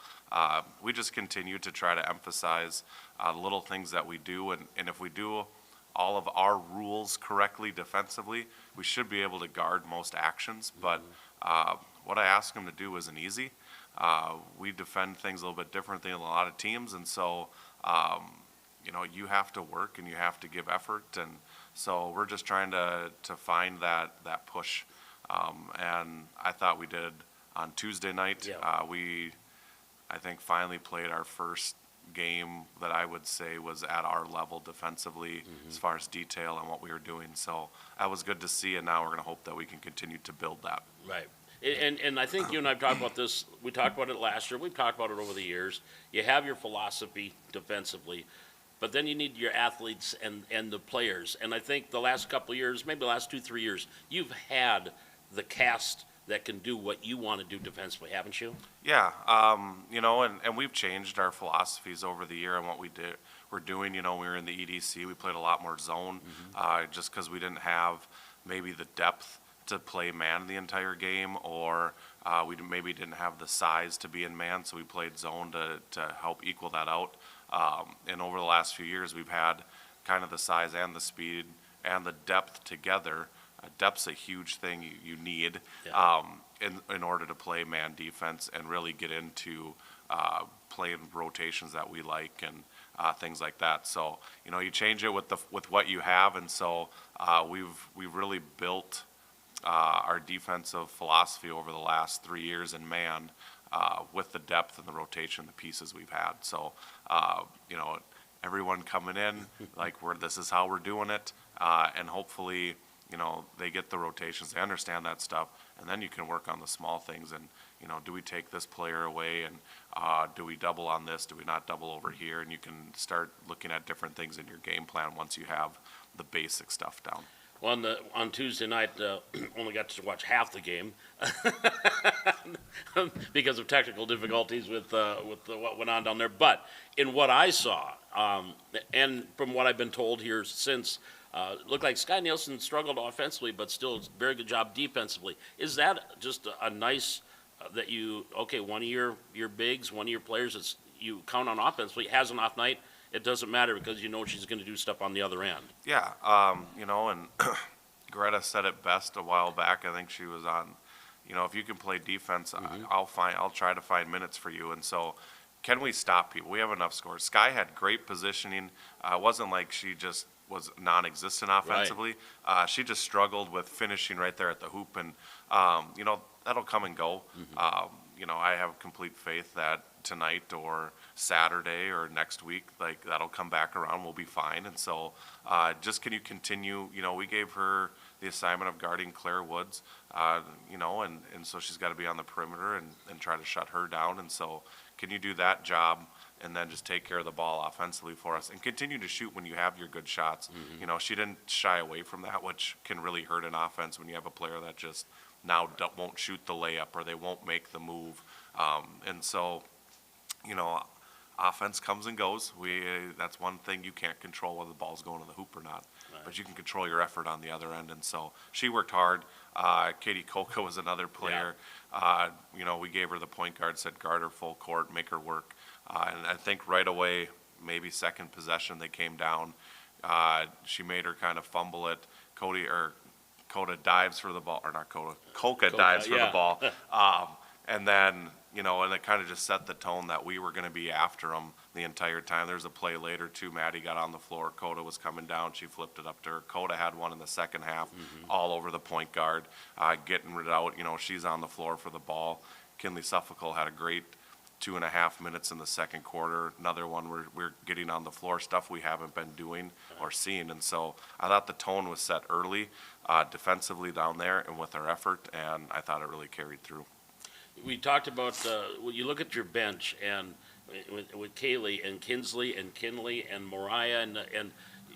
[SPEAKER 4] we just continue to try to emphasize the little things that we do. And if we do all of our rules correctly defensively, we should be able to guard most actions. But what I ask them to do isn't easy. We defend things a little bit different than a lot of teams, and so you have to work and you have to give effort, and so we're just trying to find that push. And I thought we did on Tuesday night.
[SPEAKER 1] Yeah.
[SPEAKER 4] I think finally played our first game that I would say was at our level defensively as far as detail and what we were doing. So that was good to see, and now we're going to hope that we can continue to build that.
[SPEAKER 1] Right. And I think you and I have talked about this. We talked about it last year. We've talked about it over the years. You have your philosophy defensively, but then you need your athletes and the players. And I think the last couple of years, maybe the last 2-3 years, you've had the cast that can do what you want to do defensively, haven't you?
[SPEAKER 4] Yeah, and we've changed our philosophies over the year and what we're doing. We were in the EDC. We played a lot more zone just because we didn't have maybe the depth to play man the entire game, or we maybe didn't have the size to be in man, so we played zone to help equal that out. And over the last few years, we've had kind of the size and the speed and the depth together. Depth's a huge thing you need in order to play man defense and really get into playing rotations that we like and things like that. So you change it with what you have, and so we've really built our defensive philosophy over the last 3 years in man with the depth and the rotation, the pieces we've had. So, everyone coming in, this is how we're doing it. And hopefully, they get the rotations, they understand that stuff, and then you can work on the small things. And, do we take this player away, and do we double on this? Do we not double over here? And you can start looking at different things in your game plan once you have the basic stuff down.
[SPEAKER 1] Well, on Tuesday night, only got to watch half the game because of technical difficulties with what went on down there. But in what I saw, and from what I've been told here since, looked like Sky Nielsen struggled offensively, but still very good job defensively. Is that just a nice that one of your bigs, one of your players that you count on offensively has an off night? It doesn't matter because she's going to do stuff on the other end.
[SPEAKER 4] Yeah, and Greta said it best a while back. I think she was on, if you can play defense, I'll try to find minutes for you. And so, can we stop people? We have enough scores. Sky had great positioning. It wasn't like she just was non-existent offensively. Right. She just struggled with finishing right there at the hoop, and that'll come and go. I have complete faith that tonight or Saturday or next week, that'll come back around. We'll be fine. And so just can you continue, we gave her the assignment of guarding Claire Woods, and so she's got to be on the perimeter and try to shut her down. And so can you do that job and then just take care of the ball offensively for us and continue to shoot when you have your good shots? She didn't shy away from that, which can really hurt an offense when you have a player that just now won't shoot the layup or they won't make the move. And so, offense comes and goes. That's one thing you can't control, whether the ball's going to the hoop or not.
[SPEAKER 1] Right.
[SPEAKER 4] But you can control your effort on the other end, and so she worked hard. Katie Coca was another player. We gave her the point guard, said guard her full court, make her work. And I think right away, maybe second possession, they came down. She made her kind of fumble it. Coda dives for the ball, or not Coda, Coca dives for the ball. And then, and it kind of just set the tone that we were going to be after them the entire time. There's a play later, too. Maddie got on the floor. Coda was coming down. She flipped it up to her. Coda had one in the second half, all over the point guard, getting it out. She's on the floor for the ball. Kinley Suffolk had a great 2.5 minutes in the second quarter. Another one we're getting on the floor, stuff we haven't been doing or seeing. And so I thought the tone was set early, defensively down there and with our effort, and I thought it really carried through.
[SPEAKER 1] We talked about, when you look at your bench and with Kaylee and Kinsley and Kinley and Mariah, and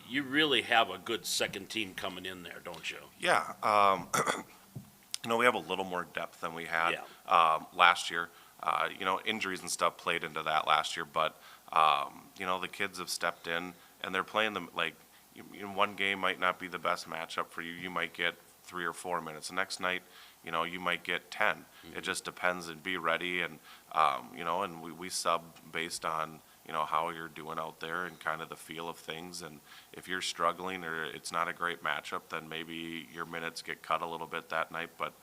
[SPEAKER 1] you really have a good second team coming in there, don't you?
[SPEAKER 4] Yeah. We have a little more depth than we had last year. Injuries and stuff played into that last year, but, the kids have stepped in and they're playing them like, one game might not be the best matchup for you. You might get 3 or 4 minutes. The next night, you might get 10. It just depends, and be ready. And, and we sub based on, how you're doing out there and kind of the feel of things. And if you're struggling or it's not a great matchup, then maybe your minutes get cut a little bit that night, but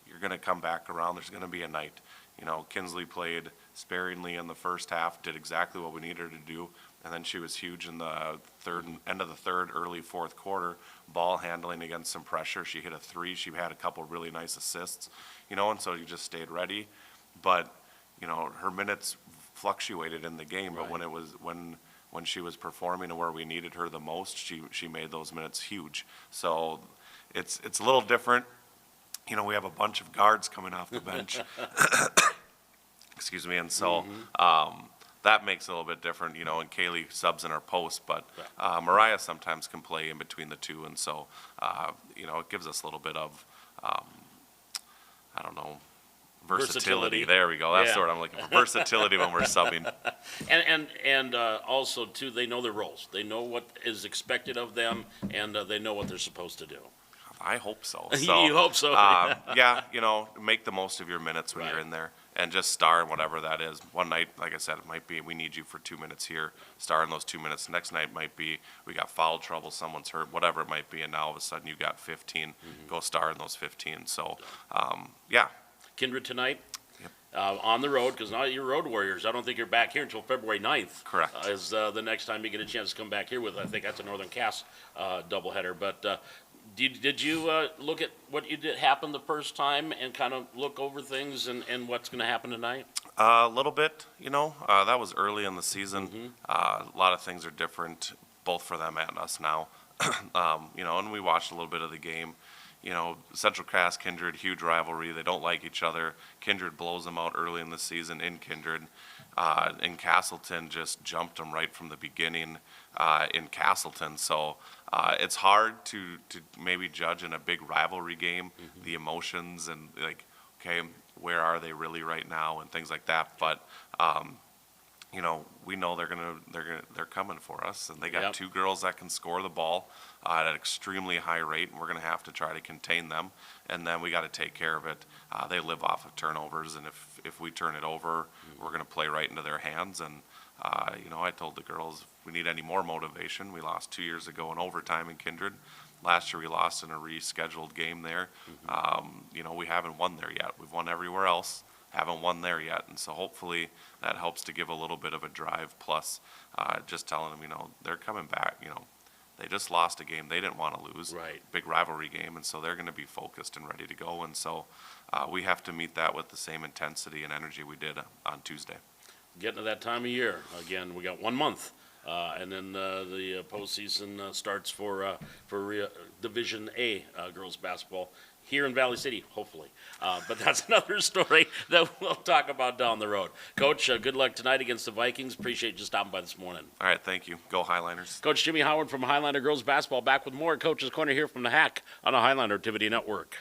[SPEAKER 4] you're going to come back around. There's going to be a night. Kinsley played sparingly in the first half, did exactly what we needed her to do. And then she was huge in the end of the third, early fourth quarter, ball handling against some pressure. She hit a 3. She had a couple really nice assists, and so you just stayed ready. But, her minutes fluctuated in the game, but when it was, when she was performing and where we needed her the most, she made those minutes huge. So it's a little different. We have a bunch of guards coming off the bench. Excuse me. And so, that makes it a little bit different, and Kaylee subs in our post, but Mariah sometimes can play in between the two, and so, it gives us a little bit of, versatility. There we go. That's the word I'm looking for. Versatility when we're subbing.
[SPEAKER 1] And also, too, they know their roles. They know what is expected of them, and they know what they're supposed to do.
[SPEAKER 4] I hope so.
[SPEAKER 1] You hope so.
[SPEAKER 4] Make the most of your minutes when you're in there. And just star in whatever that is. One night, like I said, it might be we need you for 2 minutes here. Star in those 2 minutes. Next night might be we got foul trouble, someone's hurt, whatever it might be, and now all of a sudden you got 15. Go star in those 15. So,
[SPEAKER 1] Kindred tonight?
[SPEAKER 4] Yep.
[SPEAKER 1] On the road, because now you're road warriors. I don't think you're back here until February 9th.
[SPEAKER 4] Correct.
[SPEAKER 1] Is the next time you get a chance to come back here with, I think that's a Northern Cass doubleheader. But did you look at what you did happen the first time and kind of look over things and what's going to happen tonight?
[SPEAKER 4] A little bit, that was early in the season. A lot of things are different, both for them and us now. And we watched a little bit of the game. Central Cass, Kindred, huge rivalry. They don't like each other. Kindred blows them out early in the season in Kindred. And Castleton just jumped them right from the beginning in Castleton. So it's hard to maybe judge in a big rivalry game the emotions and okay, where are they really right now and things like that. But we know they're coming for us, and they got 2 girls that can score the ball at an extremely high rate, and we're going to have to try to contain them. And then we got to take care of it. They live off of turnovers, and if we turn it over, we're going to play right into their hands. And I told the girls if we need any more motivation. We lost 2 years ago in overtime in Kindred. Last year we lost in a rescheduled game there. We haven't won there yet. We've won everywhere else. Haven't won there yet, and so hopefully that helps to give a little bit of a drive. Plus, just telling them, they're coming back. They just lost a game they didn't want to lose.
[SPEAKER 1] Right.
[SPEAKER 4] Big rivalry game, and so they're going to be focused and ready to go. And so we have to meet that with the same intensity and energy we did on Tuesday.
[SPEAKER 1] Getting to that time of year again. We got 1 month, and then the postseason starts for Division A girls basketball here in Valley City, hopefully. But that's another story that we'll talk about down the road. Coach, good luck tonight against the Vikings. Appreciate you stopping by this morning.
[SPEAKER 4] All right, thank you. Go Highliners.
[SPEAKER 1] Coach Jimmy Howard from Highlander Girls Basketball back with more Coach's Corner here from the Hack on the Highlander Activity Network.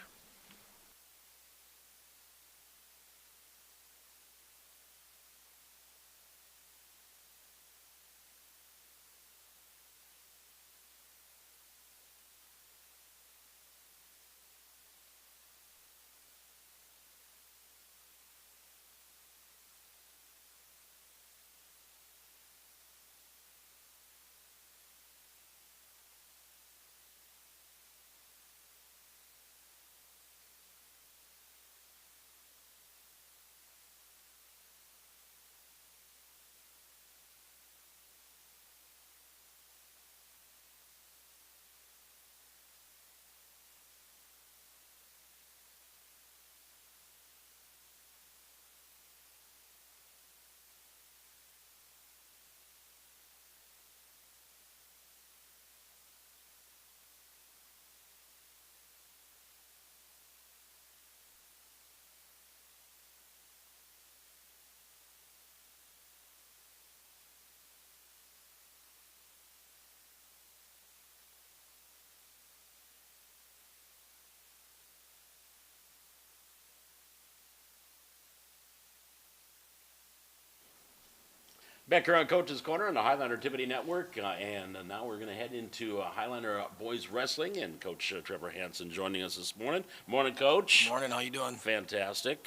[SPEAKER 1] Back here on Coach's Corner on the Highlander Activity Network, and now we're going to head into Highlander boys wrestling, and Coach Trevor Hansen joining us this morning. Morning, Coach.
[SPEAKER 5] Morning, how you doing?
[SPEAKER 1] Fantastic.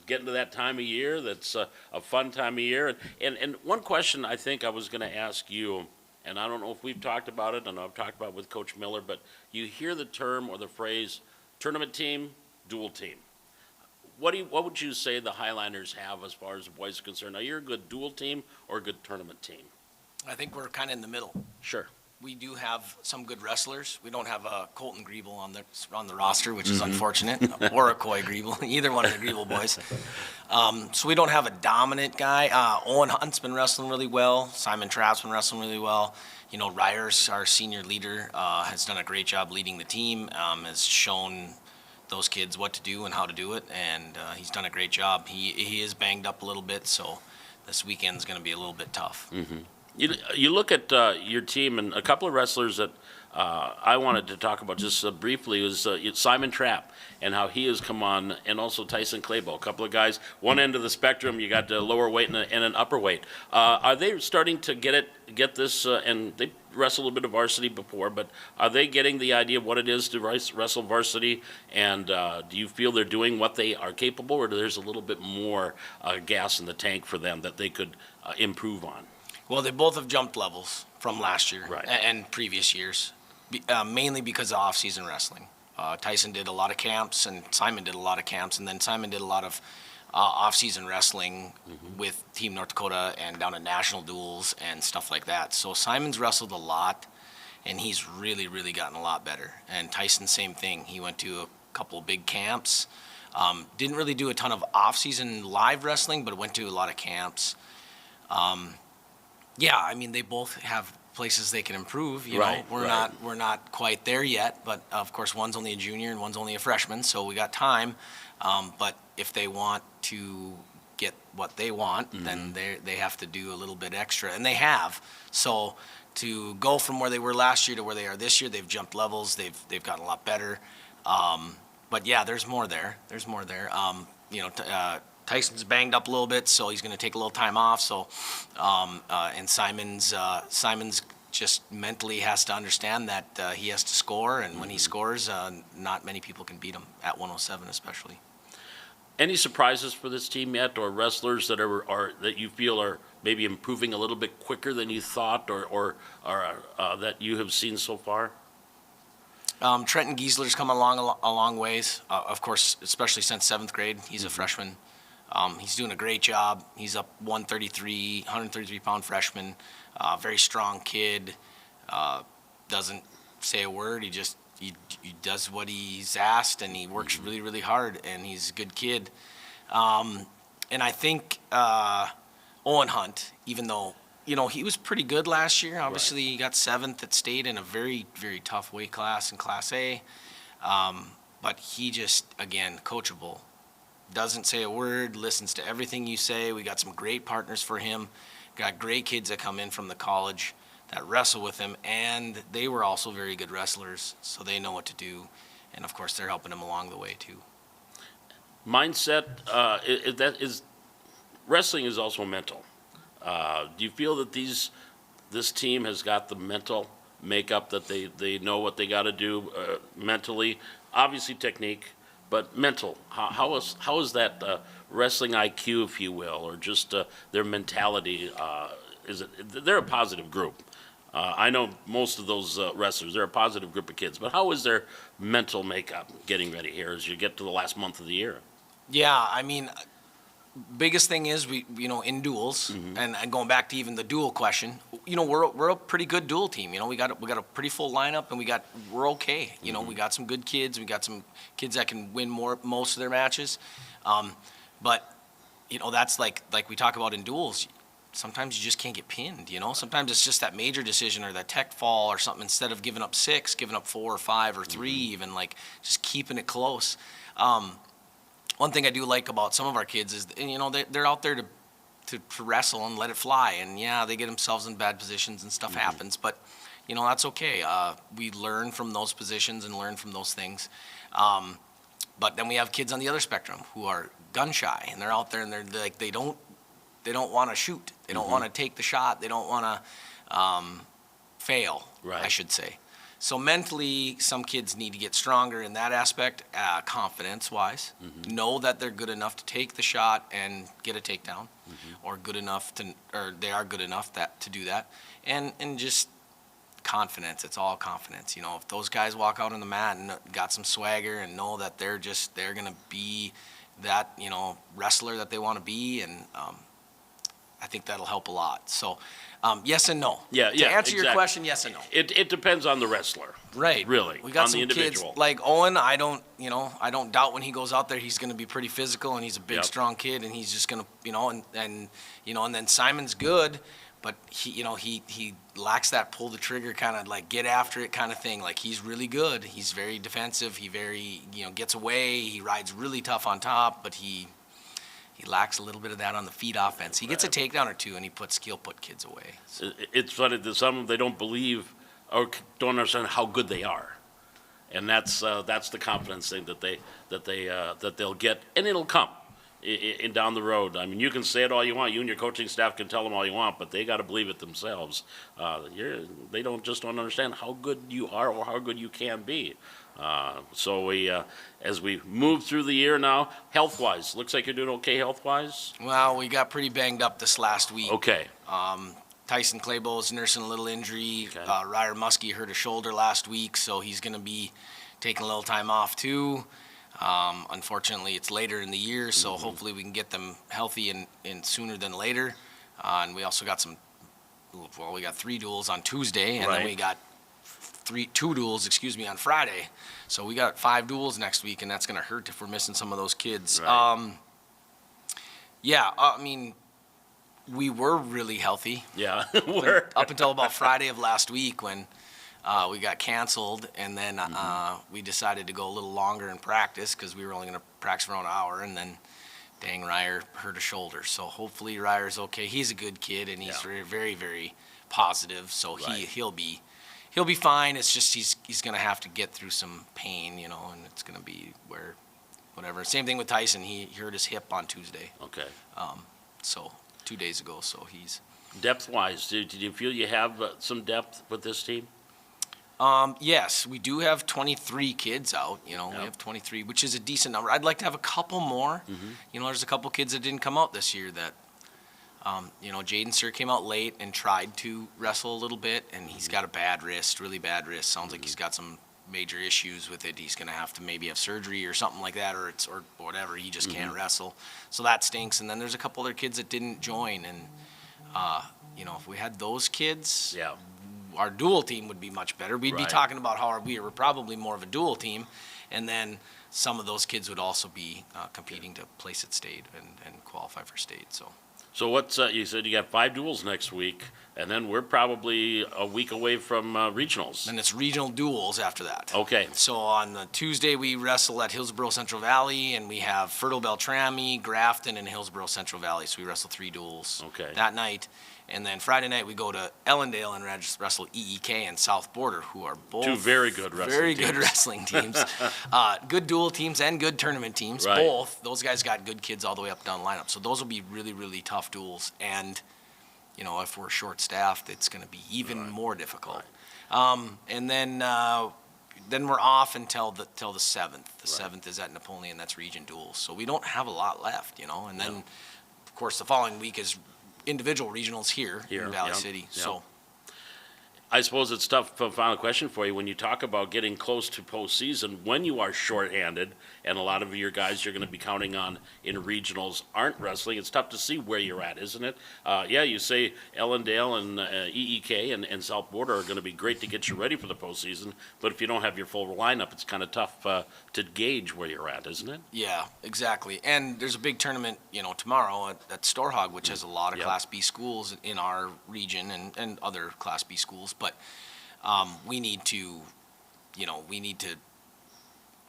[SPEAKER 1] Getting to that time of year that's a fun time of year. And one question I think I was going to ask you, and I don't know if we've talked about it, and I've talked about it with Coach Miller, but you hear the term or the phrase tournament team, dual team. What would you say the Highlanders have as far as the boys are concerned? Are you a good dual team or a good tournament team?
[SPEAKER 5] I think we're kind of in the middle.
[SPEAKER 1] Sure.
[SPEAKER 5] We do have some good wrestlers. We don't have Colton Griebel on the roster, which is unfortunate, or a Coy Griebel, either one of the Griebel boys. So we don't have a dominant guy. Owen Hunt's been wrestling really well. Simon Trapp's been wrestling really well. You know, Ryers, our senior leader, has done a great job leading the team, has shown those kids what to do and how to do it, and he's done a great job. He is banged up a little bit, so this weekend's going to be a little bit tough.
[SPEAKER 1] Mm-hmm. You look at your team, and a couple of wrestlers that I wanted to talk about just briefly was Simon Trapp and how he has come on, and also Tyson Claybo, a couple of guys, one end of the spectrum. You got the lower weight and an upper weight. Are they starting to get this, and they wrestled a bit of varsity before, but are they getting the idea of what it is to wrestle varsity, and do you feel they're doing what they are capable, or there's a little bit more gas in the tank for them that they could improve on?
[SPEAKER 5] Well, they both have jumped levels from last year
[SPEAKER 1] Right.
[SPEAKER 5] and previous years, mainly because of off-season wrestling. Tyson did a lot of camps, and Simon did a lot of camps, and then Simon did a lot of off-season wrestling with Team North Dakota and down at national duels and stuff like that. So Simon's wrestled a lot, and he's really, really gotten a lot better. And Tyson, same thing. He went to a couple of big camps. Didn't really do a ton of off-season live wrestling, but went to a lot of camps. Yeah, I mean, they both have places they can improve. You know, we're not quite there yet, but of course, one's only a junior and one's only a freshman, so we got time. But if they want to get what they want, then they have to do a little bit extra, and they have. So to go from where they were last year to where they are this year, they've jumped levels. They've gotten a lot better. But yeah, there's more there. There's more there. You know. Tyson's banged up a little bit, so he's going to take a little time off. So, and Simon's just mentally has to understand that he has to score, and when he scores, not many people can beat him at 107, especially.
[SPEAKER 1] Any surprises for this team yet, or wrestlers that are that you feel are maybe improving a little bit quicker than you thought, or that you have seen so far?
[SPEAKER 5] Trenton Giesler's come a long ways. Of course, especially since 7th grade. He's a freshman. He's doing a great job. He's up 133-pound freshman. Very strong kid. Doesn't say a word. He does what he's asked, and he works really, really hard, and he's a good kid. And I think Owen Hunt, even though, you know, he was pretty good last year. Obviously, he got 7th at state in a very, very tough weight class in Class A. But he just, again, coachable. Doesn't say a word, listens to everything you say. We got some great partners for him. Got great kids that come in from the college that wrestle with him, and they were also very good wrestlers, so they know what to do. And of course, they're helping him along the way too.
[SPEAKER 1] Mindset, wrestling is also mental. Do you feel that this team has got the mental makeup that they know what they got to do mentally? Obviously technique, but mental. How is that wrestling IQ, if you will, or just their mentality? They're a positive group. I know most of those wrestlers, they're a positive group of kids, but how is their mental makeup getting ready here as you get to the last month of the year?
[SPEAKER 5] Yeah, I mean, biggest thing is in duels, and going back to even the duel question, we're a pretty good duel team. We got a pretty full lineup, and we're okay. We got some good kids. We got some kids that can win most of their matches. But that's like we talk about in duels. Sometimes you just can't get pinned. Sometimes it's just that major decision or that tech fall or something. Instead of giving up 6, giving up 4 or 5 or 3, even just keeping it close. One thing I do like about some of our kids is, they're out there to wrestle and let it fly. And yeah, they get themselves in bad positions and stuff happens, but that's okay. We learn from those positions and learn from those things. But then we have kids on the other spectrum who are gun shy, and they're out there and they want to shoot. They don't want to take the shot. They don't want to fail,
[SPEAKER 1] Right.
[SPEAKER 5] I should say. So mentally, some kids need to get stronger in that aspect, confidence-wise. Know that they're good enough to take the shot and get a takedown, or they are good enough to do that, and just confidence. It's all confidence. If those guys walk out on the mat and got some swagger and know that they're gonna be that wrestler that they want to be, and I think that'll help a lot. So, yes and no.
[SPEAKER 1] Yeah,
[SPEAKER 5] To answer your
[SPEAKER 1] exactly.
[SPEAKER 5] question, yes and no.
[SPEAKER 1] It depends on the wrestler.
[SPEAKER 5] Right.
[SPEAKER 1] Really,
[SPEAKER 5] We got
[SPEAKER 1] on
[SPEAKER 5] some
[SPEAKER 1] the individual.
[SPEAKER 5] kids like Owen. I don't doubt when he goes out there, he's going to be pretty physical, and he's a big,
[SPEAKER 1] Yep.
[SPEAKER 5] strong kid, and he's just going to, and then Simon's good, but he lacks that pull the trigger kind of like get after it kind of thing. Like he's really good. He's very defensive. He very, gets away. He rides really tough on top, but he lacks a little bit of that on the feet offense. He gets a takedown or two, and he'll put kids away. So,
[SPEAKER 1] It's funny that some of them, they don't believe or don't understand how good they are, and that's the confidence thing that they'll get, and it'll come in down the road. I mean, you can say it all you want. You and your coaching staff can tell them all you want, but they got to believe it themselves. They don't understand how good you are or how good you can be. So as we move through the year now, health-wise, looks like you're doing okay health-wise.
[SPEAKER 5] well, we got pretty banged up this last week.
[SPEAKER 1] Okay.
[SPEAKER 5] Tyson Claybo's nursing a little injury.
[SPEAKER 1] Okay.
[SPEAKER 5] Ryer Muskie hurt a shoulder last week, so he's going to be taking a little time off too. Unfortunately, it's later in the year, so hopefully we can get them healthy and sooner than later. And we also got we got 3 duels on Tuesday, and then
[SPEAKER 1] Right.
[SPEAKER 5] we got 2 duels, on Friday. So we got 5 duels next week, and that's going to hurt if we're missing some of those kids.
[SPEAKER 1] Right.
[SPEAKER 5] I mean, we were really healthy.
[SPEAKER 1] Yeah.
[SPEAKER 5] Up until about Friday of last week when we got canceled, and then we decided to go a little longer in practice because we were only going to practice for around an hour, and then Ryer hurt a shoulder. So hopefully Ryer's okay. He's a good kid, and he's very, very, very positive. So
[SPEAKER 1] Right.
[SPEAKER 5] he'll be fine. It's just he's going to have to get through some pain, and it's going to be whatever. Same thing with Tyson. He hurt his hip on Tuesday.
[SPEAKER 1] Okay.
[SPEAKER 5] So 2 days ago. So he's.
[SPEAKER 1] Depth-wise, did you feel you have some depth with this team?
[SPEAKER 5] Yes, we do have 23 kids out. We have 23, which is a decent number. I'd like to have a couple more. There's a couple kids that didn't come out this year that, Jaden Sir came out late and tried to wrestle a little bit, and he's got a bad wrist, really bad wrist. Sounds like he's got some major issues with it. He's going to have to maybe have surgery or something like that, or whatever. He just can't wrestle. So that stinks. And then there's a couple other kids that didn't join, and if we had those kids,
[SPEAKER 1] Yeah.
[SPEAKER 5] our dual team would be much better. We'd be
[SPEAKER 1] Right.
[SPEAKER 5] talking about how we were probably more of a dual team, and then some of those kids would also be competing to place at state and qualify for state.
[SPEAKER 1] So what's, you said you got 5 duels next week, and then we're probably a week away from regionals.
[SPEAKER 5] Then it's regional duels after that.
[SPEAKER 1] Okay.
[SPEAKER 5] So on the Tuesday, we wrestle at Hillsborough Central Valley, and we have Fertile Beltrami, Grafton, and Hillsborough Central Valley. So we wrestle 3 duels
[SPEAKER 1] Okay.
[SPEAKER 5] that night. And then Friday night, we go to Ellendale and wrestle EEK and South Border, who are both
[SPEAKER 1] 2 very good wrestling
[SPEAKER 5] very
[SPEAKER 1] teams.
[SPEAKER 5] good wrestling teams. Good dual teams and good tournament teams.
[SPEAKER 1] Right.
[SPEAKER 5] Both. Those guys got good kids all the way up down the lineup. So those will be really, really tough duels. And, if we're short-staffed, it's going to be even more difficult. And then we're off until the 7th. The 7th is at Napoleon. That's region duels. So we don't have a lot left, And then, of course, the following week is individual regionals here in Valley
[SPEAKER 1] yeah,
[SPEAKER 5] City.
[SPEAKER 1] yeah.
[SPEAKER 5] So
[SPEAKER 1] I suppose it's tough. A final question for you. When you talk about getting close to postseason, when you are shorthanded, and a lot of your guys you're going to be counting on in regionals aren't wrestling, it's tough to see where you're at, isn't it? You say Ellendale and EEK and South Border are going to be great to get you ready for the postseason, but if you don't have your full lineup, it's kind of tough to gauge where you're at, isn't it?
[SPEAKER 5] yeah, exactly. And there's a big tournament, tomorrow at Storehog, which has a lot of
[SPEAKER 1] Yep.
[SPEAKER 5] Class B schools in our region and other Class B schools. But we need to,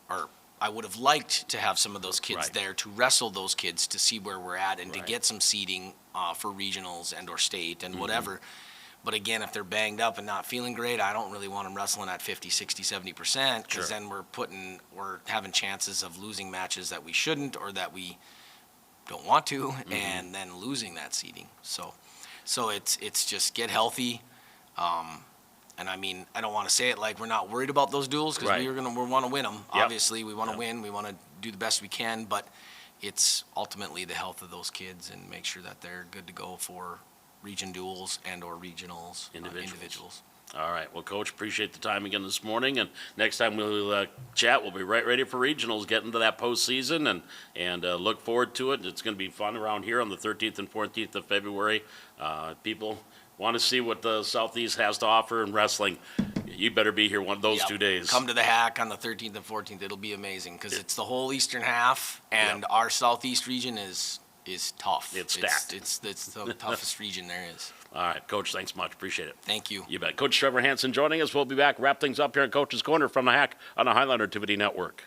[SPEAKER 5] or I would have liked to have some of those kids
[SPEAKER 1] Right.
[SPEAKER 5] there to wrestle those kids to see where we're at and
[SPEAKER 1] Right.
[SPEAKER 5] to get some seeding for regionals and or state
[SPEAKER 1] Mm-hmm.
[SPEAKER 5] and whatever. But again, if they're banged up and not feeling great, I don't really want them wrestling at 50, 60, 70%, because
[SPEAKER 1] Sure.
[SPEAKER 5] then we're having chances of losing matches that we shouldn't, or that we don't want to, and then losing that seeding. So it's just get healthy. And I mean, I don't want to say it like we're not worried about those duels, because
[SPEAKER 1] Right.
[SPEAKER 5] we want to win them.
[SPEAKER 1] Yep.
[SPEAKER 5] Obviously, we want to
[SPEAKER 1] Yep.
[SPEAKER 5] win. We want to do the best we can, but it's ultimately the health of those kids and make sure that they're good to go for region duels and/or regionals, individuals.
[SPEAKER 1] All right. Well, Coach, appreciate the time again this morning. And next time we'll chat, we'll be right ready for regionals, get into that postseason, and look forward to it. It's going to be fun around here on the 13th and 14th of February. People want to see what the Southeast has to offer in wrestling. You better be here one of those
[SPEAKER 5] Yep.
[SPEAKER 1] 2 days.
[SPEAKER 5] Come to the Hack on the 13th and 14th. It'll be amazing because it's the whole eastern half, and
[SPEAKER 1] Yep.
[SPEAKER 5] our southeast region is tough.
[SPEAKER 1] It's stacked.
[SPEAKER 5] It's the toughest region there is.
[SPEAKER 1] All right, Coach, thanks much. Appreciate it.
[SPEAKER 5] Thank you.
[SPEAKER 1] You bet. Coach Trevor Hansen joining us. We'll be back, wrap things up here in Coach's Corner from the Hack on the Highlander TV Network.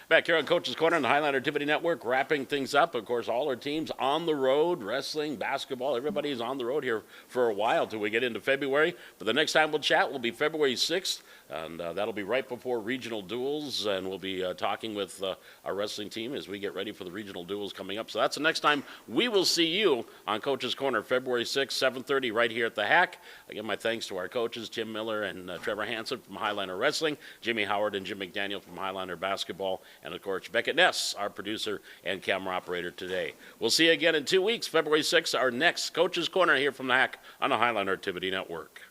[SPEAKER 1] Back here on Coach's Corner on the Highlander TV Network, wrapping things up. Of course, all our teams on the road, wrestling, basketball, everybody's on the road here for a while till we get into February. But the next time we'll chat will be February 6th, and that'll be right before regional duels, and we'll be talking with our wrestling team as we get ready for the regional duels coming up. So that's the next time we will see you on Coach's Corner, February 6th, 7:30, right here at the Hack. Again, my thanks to our coaches, Tim Miller and Trevor Hansen from Highlander Wrestling, Jimmy Howard and Jim McDaniel from Highlander Basketball, and of course, Beckett Ness, our producer and camera operator today. We'll see you again in 2 weeks, February 6th, our next Coach's Corner here from the Hack on the Highlander TV Network.